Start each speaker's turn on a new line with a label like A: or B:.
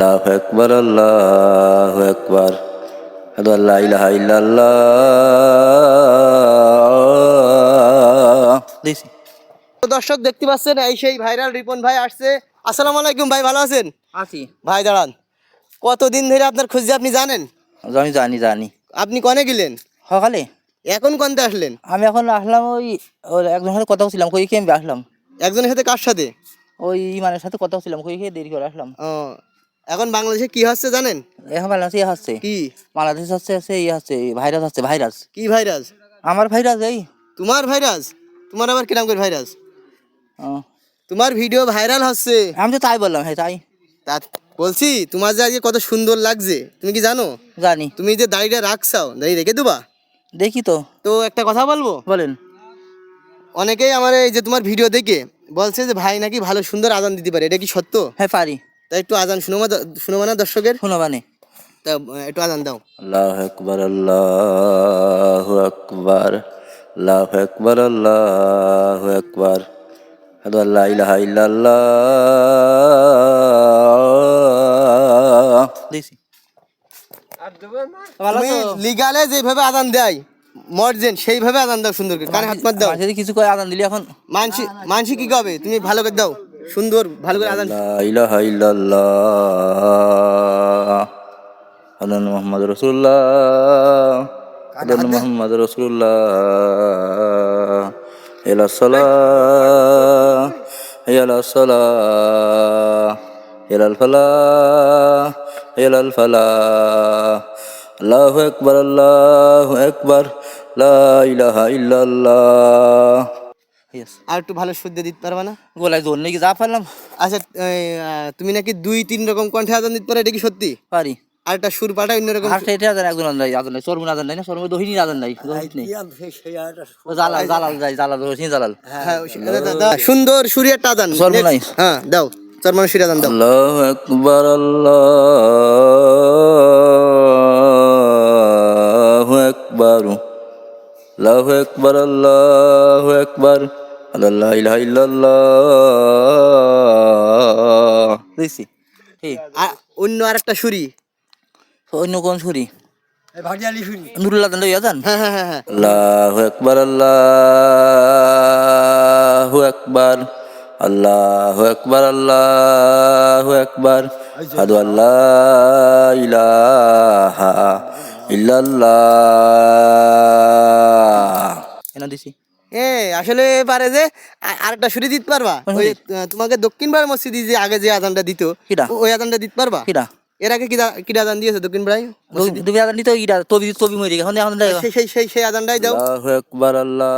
A: আল্লাহু আকবার আল্লাহু আকবার আশহাদু আল্লা ইলাহা ইল্লাল্লাহ।
B: তো দর্শক দেখতে পাচ্ছেন এই সেই ভাইরাল রিপন ভাই আসছে। আসসালামু আলাইকুম ভাই, ভালো আছেন?
C: আছি।
B: ভাই দাঁড়ান, কতদিন ধরে আপনার খুঁজছে আপনি জানেন?
C: আমি জানি
B: আপনি কনে গেলেন?
C: সকালে
B: এখন কনতে আসলেন?
C: আমি এখন আসলাম ওই ওই একজনের সাথে কথা বলছিলাম কই খেয়ে আসলাম।
B: একজনের সাথে কার সাথে?
C: ওই ইমানের সাথে কথা বলছিলাম কই খেয়ে দেরি করে আসলাম।
B: ও, এখন বাংলাদেশে কি হচ্ছে জানেন?
C: এখন বাংলাদেশে ইয়ে হচ্ছে
B: কি
C: বাংলাদেশ হচ্ছে ইয়ে হচ্ছে ভাইরাস হচ্ছে ভাইরাস।
B: কি ভাইরাস?
C: আমার ভাইরাস এই
B: তোমার ভাইরাস? তোমার আবার কিরকম করে ভাইরাস?
C: ও,
B: তোমার ভিডিও ভাইরাল হচ্ছে।
C: আমি তো তাই বললাম, হ্যাঁ তাই
B: তা বলছি তোমার যে আজকে কত সুন্দর লাগছে, তুমি কি জানো?
C: জানি।
B: তুমি যে দাড়িটা রাখছাও, দাড়ি রেখে দেবা?
C: দেখি তো।
B: তো একটা কথা বলবো,
C: বলেন।
B: অনেকেই আমার এই যে তোমার ভিডিও দেখে বলছে যে ভাই নাকি ভালো সুন্দর আজান দিতে পারে, এটা কি সত্য?
C: হ্যাঁ পারি।
B: তাই একটু আজান শুনোবা না দর্শকের?
C: শোনো মানে
B: তা একটু আজান দাও।
A: আল্লাহু আকবার আল্লাহু আকবার আল্লাহু আকবার আল্লাহু আকবার আশহাদু আল্লা ইলাহা ইল্লাল্লাহ।
C: দেখছি।
B: তুমি লিগালে যেভাবে আজান দেয় মর্জেন সেইভাবে আজান দাও, সুন্দর করে কানে হাত মার দাও।
C: যদি কিছু করে আদান দিলি এখন
B: মানসি মানসি কি কবে, তুমি ভালো করে দাও, সুন্দর ভালো করে আজান।
A: লা ইলাহা ইল্লাল্লাহ আদান মুহাম্মদ রাসূলুল্লাহ আদান মুহাম্মদ রাসূলুল্লাহ ইলা সালাহ ইলা সালাহ ইলাল ফালাহ ইলাল ফালাহ। আল্লাহু আকবার আল্লাহু আকবার লা ইলাহা ইল্লাল্লাহ।
C: ইয়েস।
B: আর একটু ভালো শুদ্ধ দিতে পারবা না?
C: গোলায় জোর নাকি যা পারলাম
B: আচ্ছা, তুমি নাকি 2-3 রকম কণ্ঠে আজান দিতে পারো, এটা কি সত্যি?
C: পারি।
B: আর একটা সুর পাঠা অন্যরকম।
C: আর সেটা আজান একজন আজান নাই, চর্মন আজান নাই না, চর্মন দহিনী আজান নাই, দহিনী নেই। ও জালাল জালাল যাই জালাল রহিনী জালাল।
B: হ্যাঁ, দাও, সুন্দর সুরি একটা আজান।
C: চর্মন নাই।
B: হ্যাঁ দাও, চরমান সুরি আজান দাও।
A: আল্লাহু আকবার আল্লাহু আকবার আল্লাহু আকবার আল্লাহু আকবার লা ইলাহা ইল্লাল্লাহ।
C: দেখছি ঠিক।
B: অন্য আরেকটা সুরি।
C: তো অন্য কোন ছুরি? নুরুল আজান লই আজান।
B: হ্যাঁ হ্যাঁ হ্যাঁ হ্যাঁ।
A: আল্লাহু আকবার আল্লাহু আকবার আল্লাহু আকবার আল্লাহু আকবার আশহাদু আল্লা ইলাহা ইল্লাল্লাহ।
C: এনা দিছি।
B: আসলে পারে যে আরেকটা সুরি দিতে পারবা? ওই তোমাকে দক্ষিণ পাড়া মসজিদে যে আগে যে আজানটা দিত,
C: কিডা?
B: ওই আজানটা দিতে পারবা?
C: কিডা?
B: এর আগে কি আজান দিয়েছে দক্ষিণ পাড়ায়?
C: তুমি আজান দিতে ইডা তবি তবি মরি এখন এখন
B: সেই আজানটাই দাও।
A: আল্লাহু আকবার আল্লাহ